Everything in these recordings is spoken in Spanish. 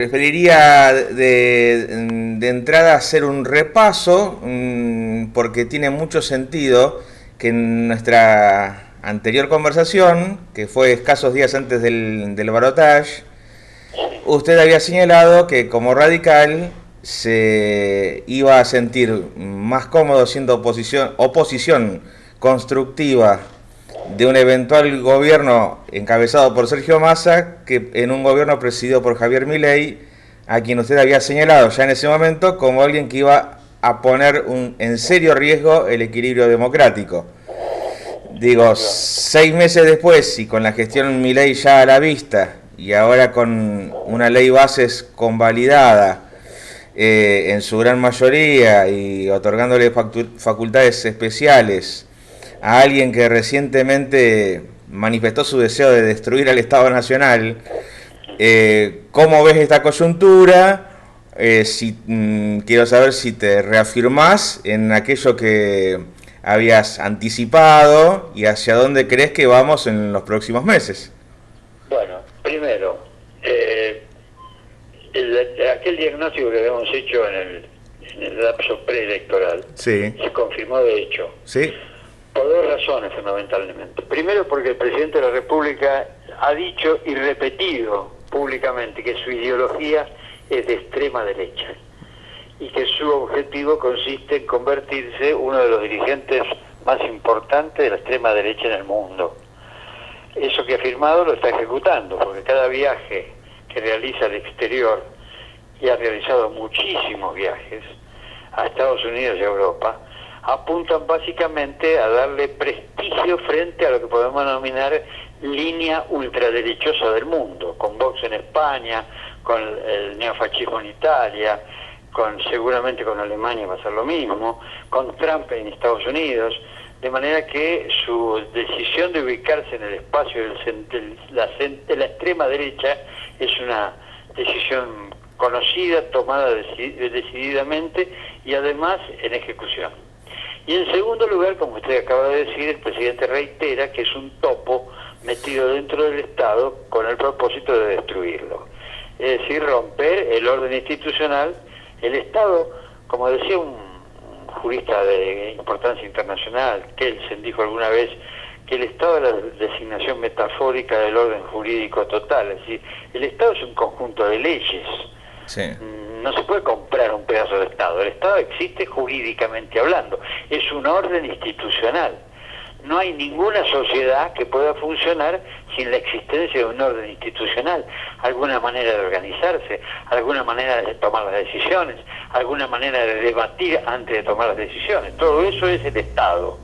Preferiría de entrada hacer un repaso porque tiene mucho sentido que en nuestra anterior conversación, que fue escasos días antes del balotaje, Sí, usted había señalado que como radical se iba a sentir más cómodo siendo oposición constructiva de un eventual gobierno encabezado por Sergio Massa que en un gobierno presidido por Javier Milei, a quien usted había señalado ya en ese momento como alguien que iba a poner en serio riesgo el equilibrio democrático. Digo, efectivamente. 6 meses después y con la gestión Milei ya a la vista y ahora con una ley bases convalidada en su gran mayoría y otorgándole facultades especiales a alguien que recientemente manifestó su deseo de destruir al Estado Nacional, ¿cómo ves esta coyuntura? Quiero saber si te reafirmás en aquello que habías anticipado y hacia dónde crees que vamos en los próximos meses. Bueno, primero, aquel diagnóstico que habíamos hecho en el lapso preelectoral Sí, se confirmó de hecho, sí, por dos razones fundamentalmente. Primero, porque el presidente de la República ha dicho y repetido públicamente que su ideología es de extrema derecha y que su objetivo consiste en convertirse uno de los dirigentes más importantes de la extrema derecha en el mundo. Eso que ha firmado lo está ejecutando, porque cada viaje que realiza al exterior, y ha realizado muchísimos viajes a Estados Unidos y a Europa, apuntan básicamente a darle prestigio frente a lo que podemos denominar línea ultraderechosa del mundo, con Vox en España, con el neofascismo en Italia, seguramente con Alemania va a ser lo mismo, con Trump en Estados Unidos, de manera que su decisión de ubicarse en el espacio de la extrema derecha es una decisión conocida, tomada decididamente y además en ejecución. Y en segundo lugar, como usted acaba de decir, el presidente reitera que es un topo metido dentro del Estado con el propósito de destruirlo. Es decir, romper el orden institucional. El Estado, como decía un jurista de importancia internacional, Kelsen, dijo alguna vez que el Estado es la designación metafórica del orden jurídico total, es decir, el Estado es un conjunto de leyes. sí. No se puede comprar un pedazo de Estado. El Estado existe jurídicamente hablando. Es un orden institucional. No hay ninguna sociedad que pueda funcionar sin la existencia de un orden institucional, alguna manera de organizarse, alguna manera de tomar las decisiones, alguna manera de debatir antes de tomar las decisiones. Todo eso es el Estado.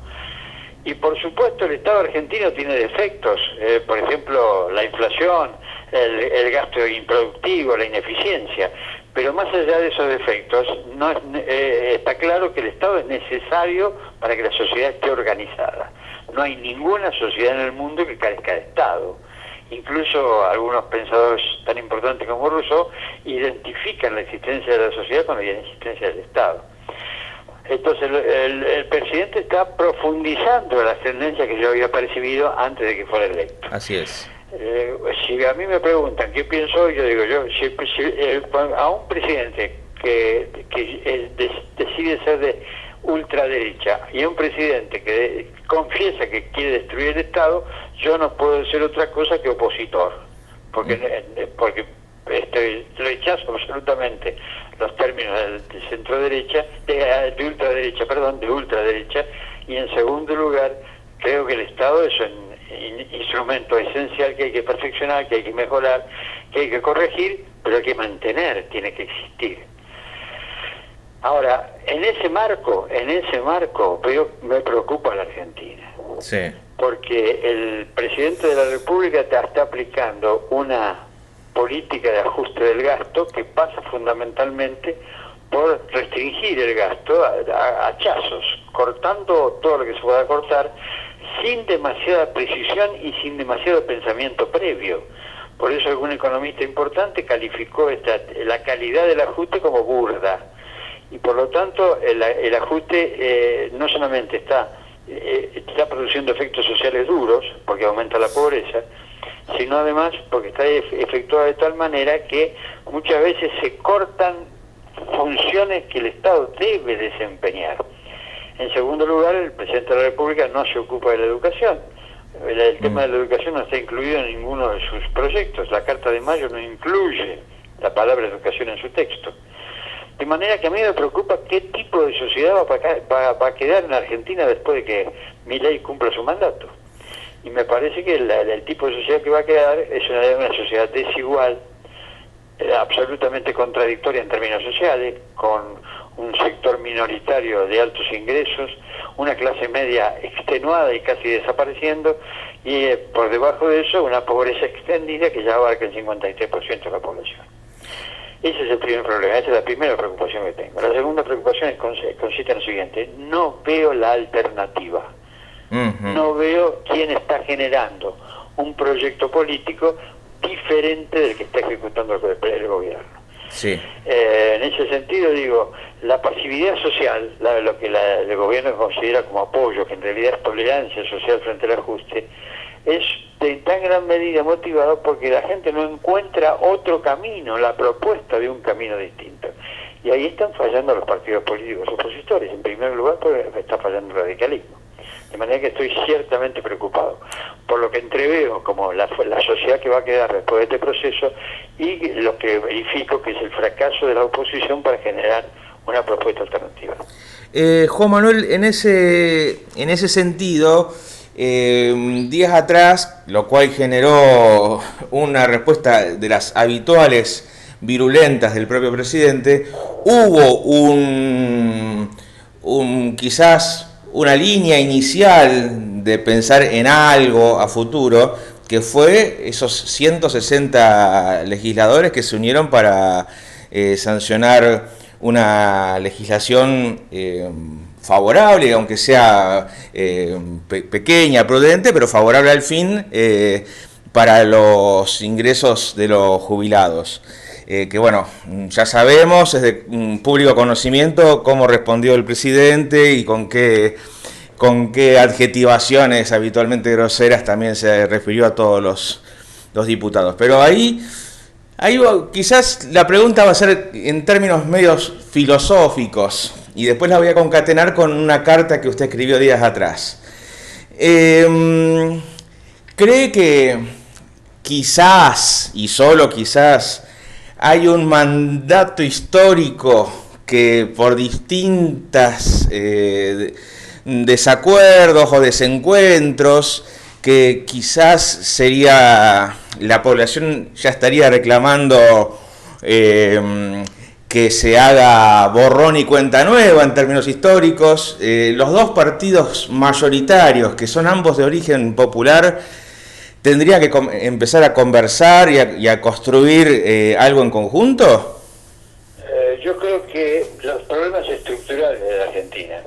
Y por supuesto el Estado argentino tiene defectos, por ejemplo la inflación, el gasto improductivo, la ineficiencia, pero más allá de esos defectos, no está claro que el Estado es necesario para que la sociedad esté organizada. No hay ninguna sociedad en el mundo que carezca de Estado. Incluso algunos pensadores tan importantes como Rousseau identifican la existencia de la sociedad con la existencia del Estado. Entonces el presidente está profundizando la tendencia que yo había percibido antes de que fuera electo. Así es. Si a mí me preguntan qué pienso, yo digo, a un presidente que decide ser de ultraderecha y a un presidente que confiesa que quiere destruir el Estado, yo no puedo ser otra cosa que opositor, porque rechazo absolutamente los términos de centro derecha, de ultraderecha, y en segundo lugar creo que el Estado es un instrumento esencial que hay que perfeccionar, que hay que mejorar, que hay que corregir, pero hay que mantener, tiene que existir. Ahora, en ese marco me preocupa la Argentina, Sí. porque el presidente de la República está aplicando una política de ajuste del gasto que pasa fundamentalmente por restringir el gasto a hachazos, cortando todo lo que se pueda cortar, sin demasiada precisión y sin demasiado pensamiento previo. Por eso algún economista importante calificó la calidad del ajuste como burda. Y por lo tanto el ajuste no solamente está produciendo efectos sociales duros, porque aumenta la pobreza, sino además porque está efectuada de tal manera que muchas veces se cortan funciones que el Estado debe desempeñar. En segundo lugar, el presidente de la República no se ocupa de la educación. El tema de la educación no está incluido en ninguno de sus proyectos. La Carta de Mayo no incluye la palabra educación en su texto. De manera que a mí me preocupa qué tipo de sociedad va a quedar en Argentina después de que Milei cumpla su mandato. Y me parece que el tipo de sociedad que va a quedar es una sociedad desigual, absolutamente contradictoria en términos sociales, con un sector minoritario de altos ingresos, una clase media extenuada y casi desapareciendo, y por debajo de eso una pobreza extendida que ya abarca el 53% de la población. Ese es el primer problema, esa es la primera preocupación que tengo. La segunda preocupación consiste en lo siguiente: no veo la alternativa. No veo quién está generando un proyecto político diferente del que está ejecutando el gobierno. Sí. En ese sentido digo, la pasividad social, lo que el gobierno considera como apoyo, que en realidad es tolerancia social frente al ajuste, es de tan gran medida motivado porque la gente no encuentra otro camino, la propuesta de un camino distinto. Y ahí están fallando los partidos políticos opositores, en primer lugar porque está fallando el radicalismo. De manera que estoy ciertamente preocupado por lo que entreveo como la sociedad que va a quedar después de este proceso y lo que verifico que es el fracaso de la oposición para generar una propuesta alternativa. Juan Manuel, en ese sentido, días atrás, lo cual generó una respuesta de las habituales virulentas del propio presidente, hubo quizás una línea inicial de pensar en algo a futuro, que fue esos 160 legisladores que se unieron para sancionar una legislación favorable, aunque sea pequeña, prudente, pero favorable al fin para los ingresos de los jubilados. Que bueno, ya sabemos, es de público conocimiento cómo respondió el presidente y con qué adjetivaciones habitualmente groseras también se refirió a todos los diputados. Pero ahí quizás la pregunta va a ser en términos medios filosóficos y después la voy a concatenar con una carta que usted escribió días atrás. ¿Cree que quizás, y solo quizás, hay un mandato histórico que por distintas desacuerdos o desencuentros, que quizás sería, la población ya estaría reclamando que se haga borrón y cuenta nueva en términos históricos? Los dos partidos mayoritarios, que son ambos de origen popular, ¿tendría que empezar a conversar y a construir algo en conjunto? Yo creo que los problemas estructurales de la Argentina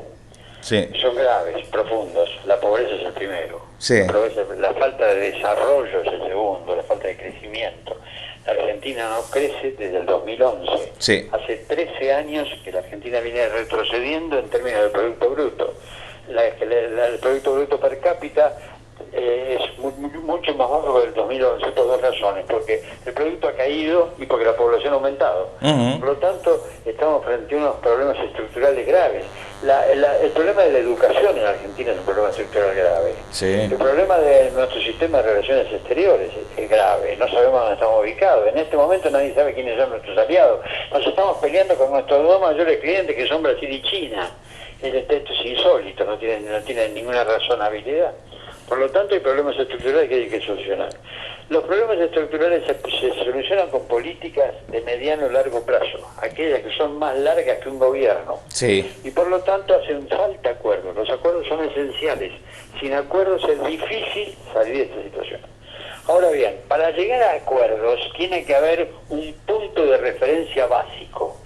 son graves, profundos. La pobreza es el primero. Sí. La falta de desarrollo es el segundo, la falta de crecimiento. La Argentina no crece desde el 2011. Sí. Hace 13 años que la Argentina viene retrocediendo en términos del Producto Bruto. El Producto Bruto per cápita es mucho más bajo que el 2011 por dos razones: porque el producto ha caído y porque la población ha aumentado. Por lo tanto, estamos frente a unos problemas estructurales graves. El problema de la educación en Argentina es un problema estructural grave. Sí. El problema de nuestro sistema de relaciones exteriores es grave. No sabemos dónde estamos ubicados. En este momento nadie sabe quiénes son nuestros aliados. Nos estamos peleando con nuestros dos mayores clientes, que son Brasil y China. Esto es insólito, no tiene ninguna razonabilidad. Por lo tanto, hay problemas estructurales que hay que solucionar. Los problemas estructurales se solucionan con políticas de mediano y largo plazo, aquellas que son más largas que un gobierno. Sí. Y por lo tanto hacen falta acuerdos. Los acuerdos son esenciales. Sin acuerdos es difícil salir de esta situación. Ahora bien, para llegar a acuerdos tiene que haber un punto de referencia básico.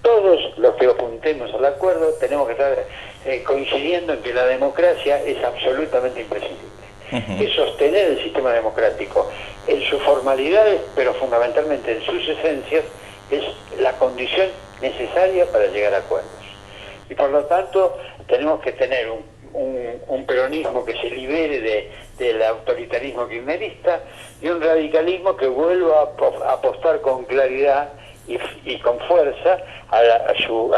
Todos los que apuntemos al acuerdo tenemos que estar coincidiendo en que la democracia es absolutamente imprescindible. Que sostener el sistema democrático en sus formalidades, pero fundamentalmente en sus esencias, es la condición necesaria para llegar a acuerdos. Y por lo tanto tenemos que tener un peronismo que se libere del autoritarismo kirchnerista y un radicalismo que vuelva a apostar con claridad y con fuerza a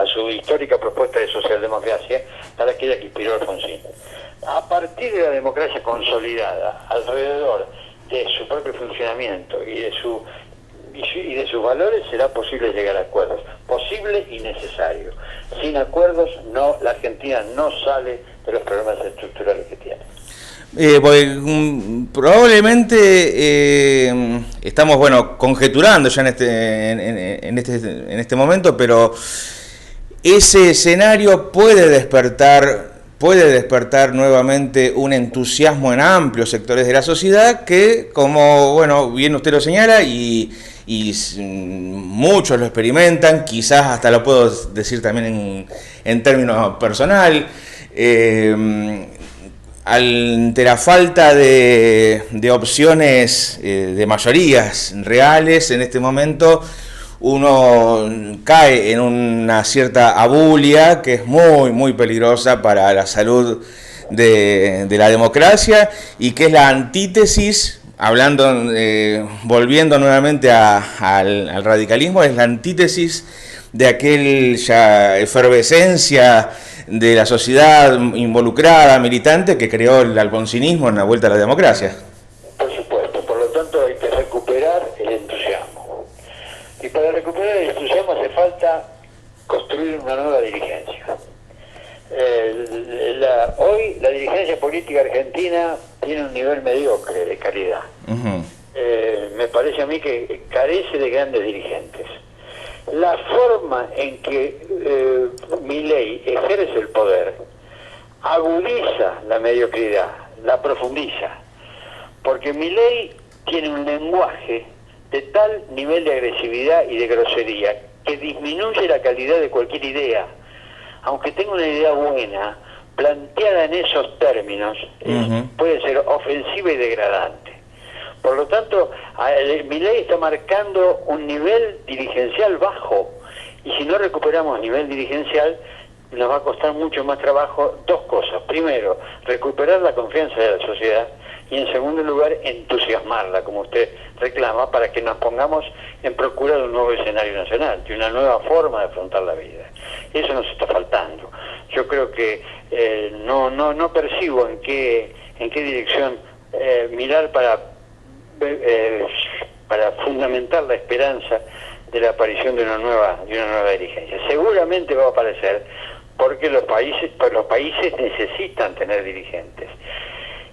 su histórica propuesta de socialdemocracia, a la que inspiró Alfonsín. A partir de la democracia consolidada, alrededor de su propio funcionamiento y de sus valores, será posible llegar a acuerdos. Posible y necesario. Sin acuerdos, la Argentina no sale de los problemas estructurales que tiene. Probablemente estamos conjeturando ya en este momento, pero ese escenario puede despertar nuevamente un entusiasmo en amplios sectores de la sociedad que, como bien usted lo señala, y muchos lo experimentan, quizás hasta lo puedo decir también en términos personal, ante la falta de opciones de mayorías reales en este momento, uno cae en una cierta abulia que es muy, muy peligrosa para la salud de la democracia y que es la antítesis, volviendo nuevamente al radicalismo, es la antítesis de aquella efervescencia de la sociedad involucrada, militante, que creó el alfonsinismo en la vuelta a la democracia. Por supuesto, por lo tanto hay que recuperar el entusiasmo. Y para recuperar el entusiasmo hace falta construir una nueva dirigencia. Hoy la dirigencia política argentina tiene un nivel mediocre de calidad. Me parece a mí que carece de grandes dirigentes. La forma en que Milei ejerce el poder agudiza la mediocridad, la profundiza, porque Milei tiene un lenguaje de tal nivel de agresividad y de grosería que disminuye la calidad de cualquier idea. Aunque tenga una idea buena, planteada en esos términos, puede ser ofensiva y degradante. Por lo tanto, Milei está marcando un nivel dirigencial bajo, y si no recuperamos nivel dirigencial, nos va a costar mucho más trabajo dos cosas. Primero, recuperar la confianza de la sociedad, y en segundo lugar, entusiasmarla, como usted reclama, para que nos pongamos en procura de un nuevo escenario nacional, de una nueva forma de afrontar la vida. Eso nos está faltando. Yo creo que no percibo en qué dirección mirar para fundamentar la esperanza de la aparición de una nueva dirigencia. Seguramente va a aparecer porque los países necesitan tener dirigentes,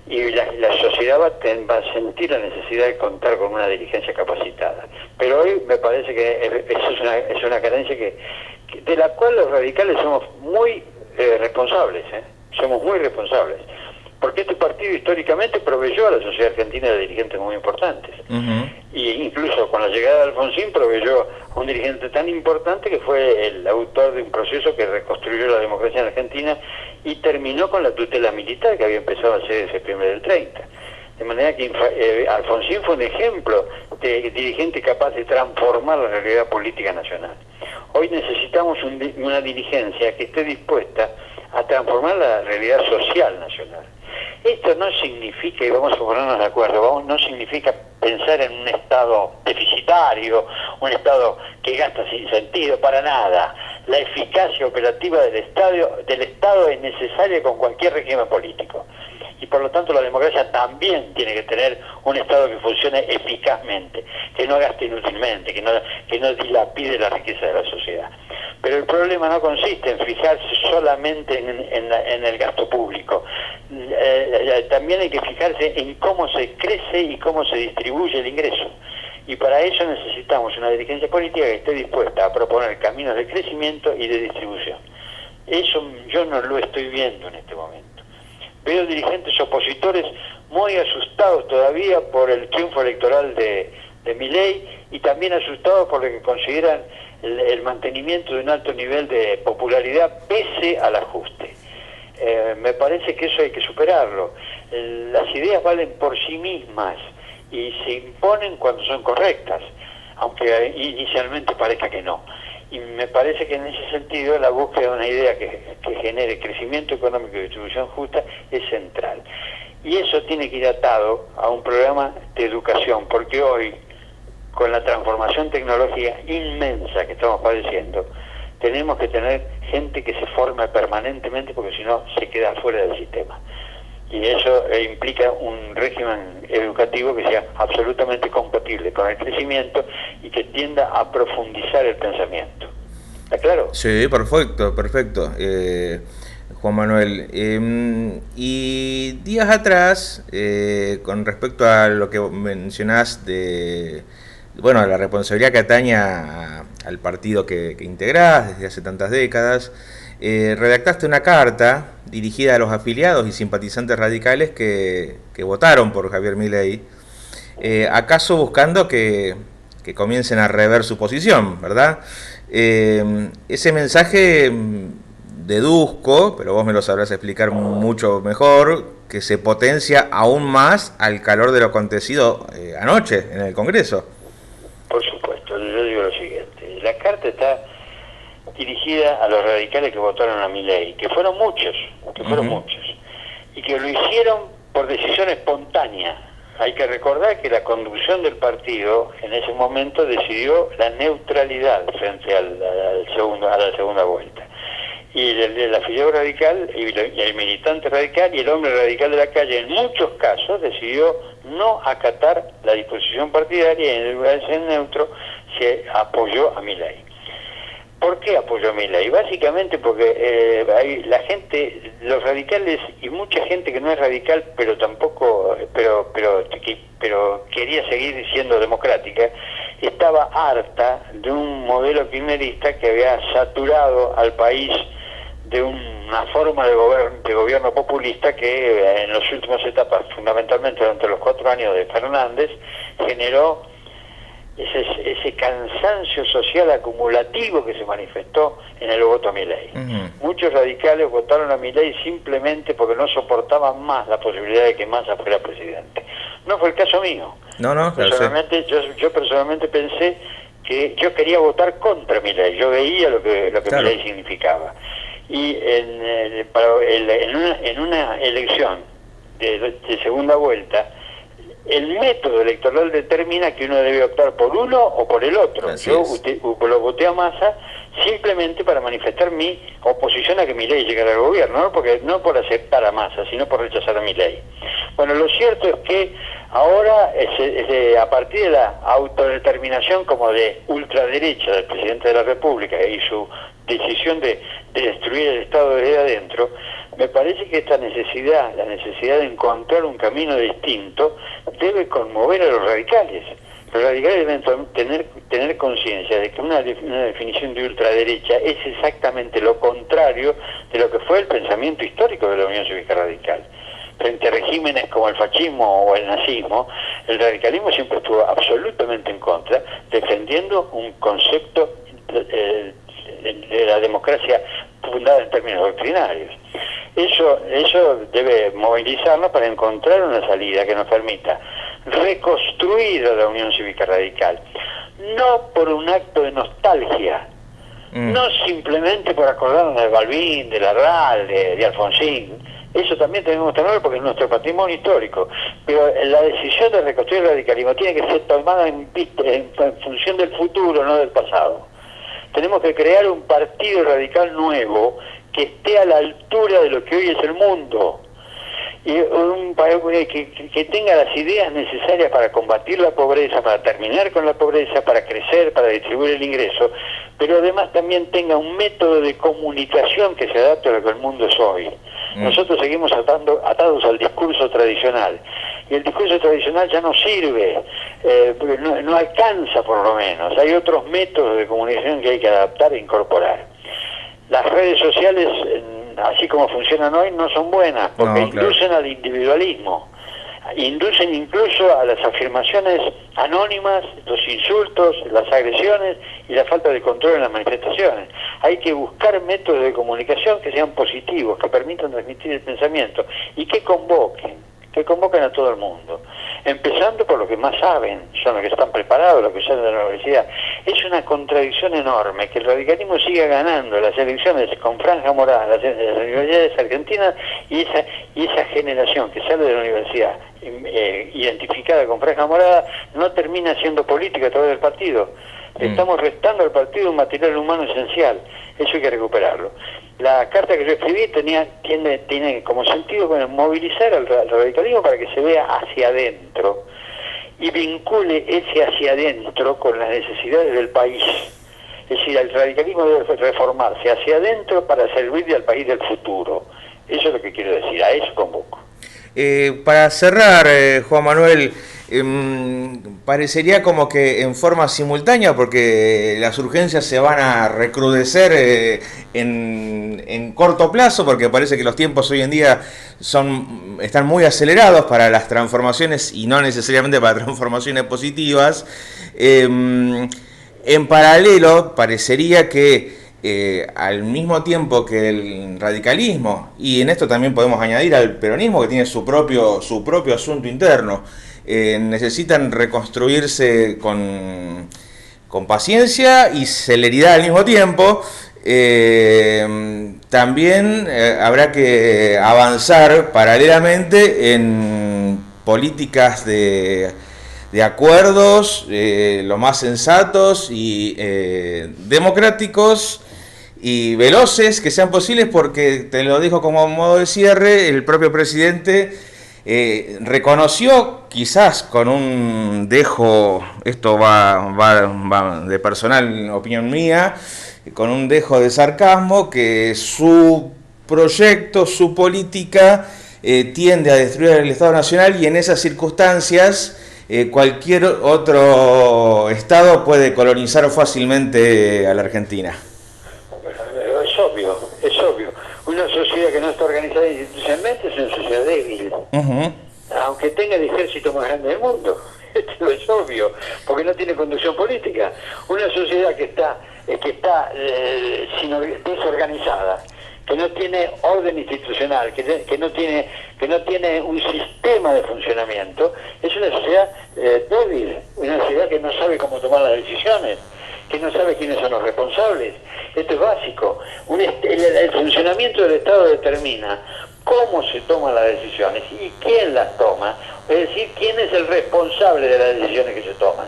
y la sociedad va a sentir la necesidad de contar con una dirigencia capacitada. Pero hoy me parece que eso es una carencia de la cual los radicales somos muy responsables, somos muy responsables, porque este partido históricamente proveyó a la sociedad argentina de dirigentes muy importantes. Y incluso con la llegada de Alfonsín proveyó a un dirigente tan importante que fue el autor de un proceso que reconstruyó la democracia en Argentina y terminó con la tutela militar que había empezado a ser en septiembre del 30. De manera que Alfonsín fue un ejemplo de dirigente capaz de transformar la realidad política nacional. Hoy necesitamos una dirigencia que esté dispuesta a transformar la realidad social nacional. Esto no significa, y vamos a ponernos de acuerdo, no significa pensar en un Estado deficitario, un Estado que gasta sin sentido, para nada. La eficacia operativa del Estado es necesaria con cualquier régimen político. Y por lo tanto la democracia también tiene que tener un Estado que funcione eficazmente, que no gaste inútilmente, que no dilapide la riqueza de la sociedad. Pero el problema no consiste en fijarse solamente en el gasto público. También hay que fijarse en cómo se crece y cómo se distribuye el ingreso. Y para eso necesitamos una dirigencia política que esté dispuesta a proponer caminos de crecimiento y de distribución. Eso yo no lo estoy viendo en este momento. Veo dirigentes opositores muy asustados todavía por el triunfo electoral de Milei, y también asustados por lo que consideran el mantenimiento de un alto nivel de popularidad pese al ajuste. Me parece que eso hay que superarlo. Las ideas valen por sí mismas y se imponen cuando son correctas, aunque inicialmente parezca que no. Y me parece que en ese sentido la búsqueda de una idea que genere crecimiento económico y distribución justa es central. Y eso tiene que ir atado a un programa de educación, porque hoy, con la transformación tecnológica inmensa que estamos padeciendo, tenemos que tener gente que se forme permanentemente, porque si no se queda fuera del sistema. Y eso implica un régimen educativo que sea absolutamente compatible con el crecimiento y que tienda a profundizar el pensamiento. ¿Está claro? Sí, perfecto, perfecto. Juan Manuel, y días atrás, con respecto a lo que mencionás de, bueno, la responsabilidad que atañe al partido que integrás desde hace tantas décadas, redactaste una carta dirigida a los afiliados y simpatizantes radicales que votaron por Javier Milei, acaso buscando que comiencen a rever su posición, ¿verdad? Ese mensaje deduzco, pero vos me lo sabrás explicar mucho mejor, que se potencia aún más al calor de lo acontecido anoche en el Congreso. Por supuesto, yo digo lo siguiente, la carta está dirigida a los radicales que votaron a Milei, que fueron muchos, y que lo hicieron por decisión espontánea. Hay que recordar que la conducción del partido en ese momento decidió la neutralidad frente a la segunda vuelta. Y el afiliado radical, y el militante radical y el hombre radical de la calle, en muchos casos decidió no acatar la disposición partidaria y en lugar de ser neutro se apoyó a Milei. ¿Por qué apoyó a Milei? Básicamente porque hay la gente, los radicales y mucha gente que no es radical, pero tampoco, pero quería seguir siendo democrática, estaba harta de un modelo kirchnerista que había saturado al país de una forma de gobierno populista que en las últimas etapas, fundamentalmente durante los 4 años de Fernández, generó ese cansancio social acumulativo que se manifestó en el voto a Milei. Muchos radicales votaron a Milei simplemente porque no soportaban más la posibilidad de que Massa fuera presidente. No fue el caso mío. Personalmente, yo personalmente pensé que yo quería votar contra Milei. Yo veía lo que Milei significaba. Y en una elección de segunda vuelta, el método electoral determina que uno debe optar por uno o por el otro. Yo lo voté a Massa simplemente para manifestar mi oposición a que Milei llegara al gobierno, no por aceptar a Massa, sino por rechazar a Milei. Bueno, lo cierto es que ahora, a partir de la autodeterminación como de ultraderecha del presidente de la República y su decisión de destruir el Estado desde adentro, me parece que esta necesidad, la necesidad de encontrar un camino distinto, debe conmover a los radicales. Los radicales deben tener conciencia de que una definición de ultraderecha es exactamente lo contrario de lo que fue el pensamiento histórico de la Unión Cívica Radical. Frente a regímenes como el fascismo o el nazismo, el radicalismo siempre estuvo absolutamente en contra, defendiendo un concepto de la democracia fundada en términos doctrinarios. Eso debe movilizarnos para encontrar una salida que nos permita reconstruir a la Unión Cívica Radical, no por un acto de nostalgia, no simplemente por acordarnos de Balbín, de Larral, de Alfonsín. Eso también tenemos que tenerlo porque es nuestro patrimonio histórico, pero la decisión de reconstruir el radicalismo tiene que ser tomada en función del futuro, no del pasado. Tenemos que crear un partido radical nuevo que esté a la altura de lo que hoy es el mundo, y que tenga las ideas necesarias para combatir la pobreza, para terminar con la pobreza, para crecer, para distribuir el ingreso, pero además también tenga un método de comunicación que se adapte a lo que el mundo es hoy. Nosotros seguimos atados al discurso tradicional, y el discurso tradicional ya no sirve, porque no alcanza por lo menos. Hay otros métodos de comunicación que hay que adaptar e incorporar. Las redes sociales, así como funcionan hoy, no son buenas, porque inducen al individualismo, inducen incluso a las afirmaciones anónimas, los insultos, las agresiones y la falta de control en las manifestaciones. Hay que buscar métodos de comunicación que sean positivos, que permitan transmitir el pensamiento y que convoquen que convocan a todo el mundo, empezando por los que más saben, son los que están preparados, los que salen de la universidad. Es una contradicción enorme que el radicalismo siga ganando las elecciones con franja morada, las universidades argentinas, y esa generación que sale de la universidad identificada con franja morada no termina siendo política a través del partido. Estamos restando al partido un material humano esencial. Eso hay que recuperarlo. La carta que yo escribí tiene como sentido, bueno, movilizar al radicalismo para que se vea hacia adentro y vincule ese hacia adentro con las necesidades del país. Es decir, el radicalismo debe reformarse hacia adentro para servirle al país del futuro. Eso es lo que quiero decir, a eso convoco. Para cerrar, Juan Manuel, parecería como que en forma simultánea, porque las urgencias se van a recrudecer en corto plazo, porque parece que los tiempos hoy en día están muy acelerados para las transformaciones y no necesariamente para transformaciones positivas. En paralelo, parecería que al mismo tiempo que el radicalismo, y en esto también podemos añadir al peronismo, que tiene su propio asunto interno, necesitan reconstruirse con paciencia y celeridad al mismo tiempo. También habrá que avanzar paralelamente en políticas de acuerdos lo más sensatos y democráticos y veloces que sean posibles, porque te lo dijo como modo de cierre, el propio presidente reconoció, quizás con un dejo, esto va de personal opinión mía, con un dejo de sarcasmo, que su proyecto, su política tiende a destruir el Estado Nacional, y en esas circunstancias cualquier otro Estado puede colonizar fácilmente a la Argentina. Es obvio. Una sociedad que no está organizada institucionalmente es una sociedad débil. Aunque tenga el ejército más grande del mundo. Esto es obvio, porque no tiene conducción política. Una sociedad que está desorganizada, que no tiene orden institucional, que no tiene un sistema de funcionamiento, es una sociedad débil, una sociedad que no sabe cómo tomar las decisiones, que no sabe quiénes son los responsables. Esto es básico. El funcionamiento del Estado determina cómo se toman las decisiones y quién las toma, es decir, quién es el responsable de las decisiones que se toman.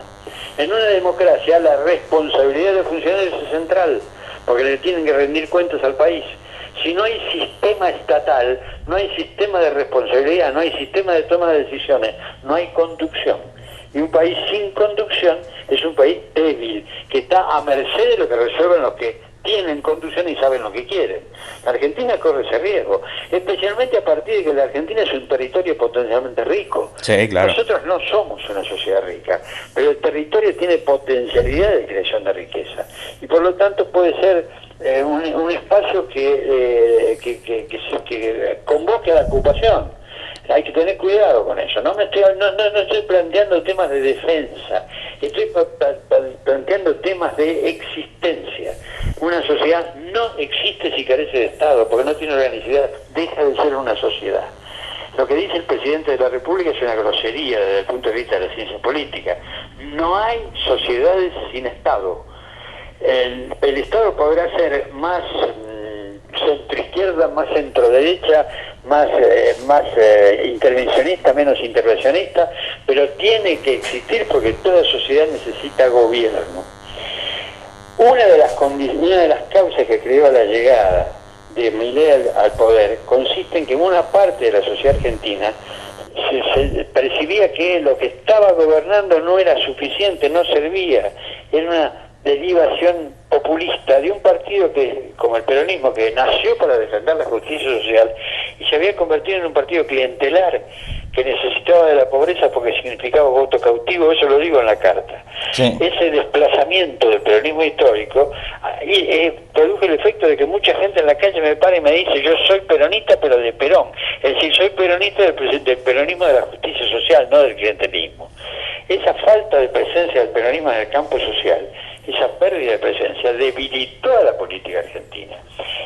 En una democracia la responsabilidad de funcionarios es central, porque le tienen que rendir cuentas al país. Si no hay sistema estatal, no hay sistema de responsabilidad, no hay sistema de toma de decisiones, no hay conducción. Y un país sin conducción es un país débil, que está a merced de lo que resuelven los que tienen conducción y saben lo que quieren. La Argentina corre ese riesgo, especialmente a partir de que la Argentina es un territorio potencialmente rico. Sí, claro. Nosotros no somos una sociedad rica, pero el territorio tiene potencialidad de creación de riqueza, y por lo tanto puede ser un espacio que convoque a la ocupación. Hay que tener cuidado con eso. No estoy planteando temas de defensa, estoy planteando temas de existencia. Una sociedad no existe si carece de Estado, porque no tiene organicidad, deja de ser una sociedad. Lo que dice el presidente de la República es una grosería desde el punto de vista de la ciencia política. No hay sociedades sin Estado. El Estado podrá ser más centroizquierda, más centroderecha, más intervencionista, menos intervencionista, pero tiene que existir porque toda sociedad necesita gobierno. Una de las causas que creó la llegada de Milei al poder consiste en que una parte de la sociedad argentina se percibía que lo que estaba gobernando no era suficiente, no servía, era una derivación populista de un partido como el peronismo, que nació para defender la justicia social y se había convertido en un partido clientelar que necesitaba de la pobreza porque significaba voto cautivo. Eso lo digo en la carta. Sí. Ese desplazamiento del peronismo histórico produjo el efecto de que mucha gente en la calle me para y me dice: yo soy peronista pero de Perón, es decir, soy peronista del peronismo de la justicia social, no del clientelismo. Esa falta de presencia del peronismo en el campo social esa pérdida de presencia debilitó a la política argentina.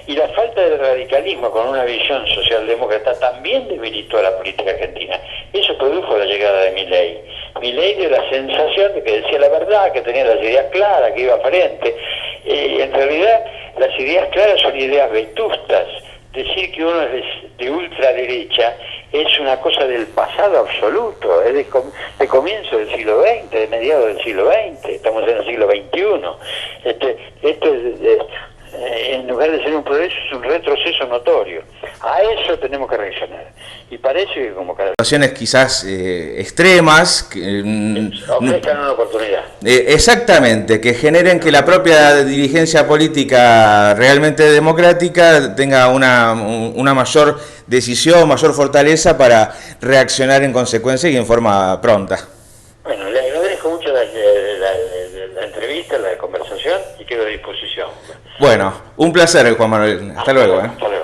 Y la falta de radicalismo con una visión socialdemócrata también debilitó a la política argentina. Eso produjo la llegada de Milei. Milei dio la sensación de que decía la verdad, que tenía las ideas claras, que iba frente. En realidad, las ideas claras son ideas vetustas. Decir que uno es de ultraderecha es una cosa del pasado absoluto, es de comienzo del siglo XX, de mediados del siglo XX, estamos en el siglo XXI. Esto es, en lugar de ser un progreso, es un retroceso notorio. A eso tenemos que reaccionar. Y parece que como cada situaciones quizás extremas que, ofrezcan una oportunidad. Exactamente, que generen que la propia dirigencia política realmente democrática tenga una mayor decisión, mayor fortaleza para reaccionar en consecuencia y en forma pronta. Bueno, le agradezco mucho la entrevista, la conversación y quedo a disposición. Bueno, un placer, Juan Manuel. Hasta luego. Hasta luego.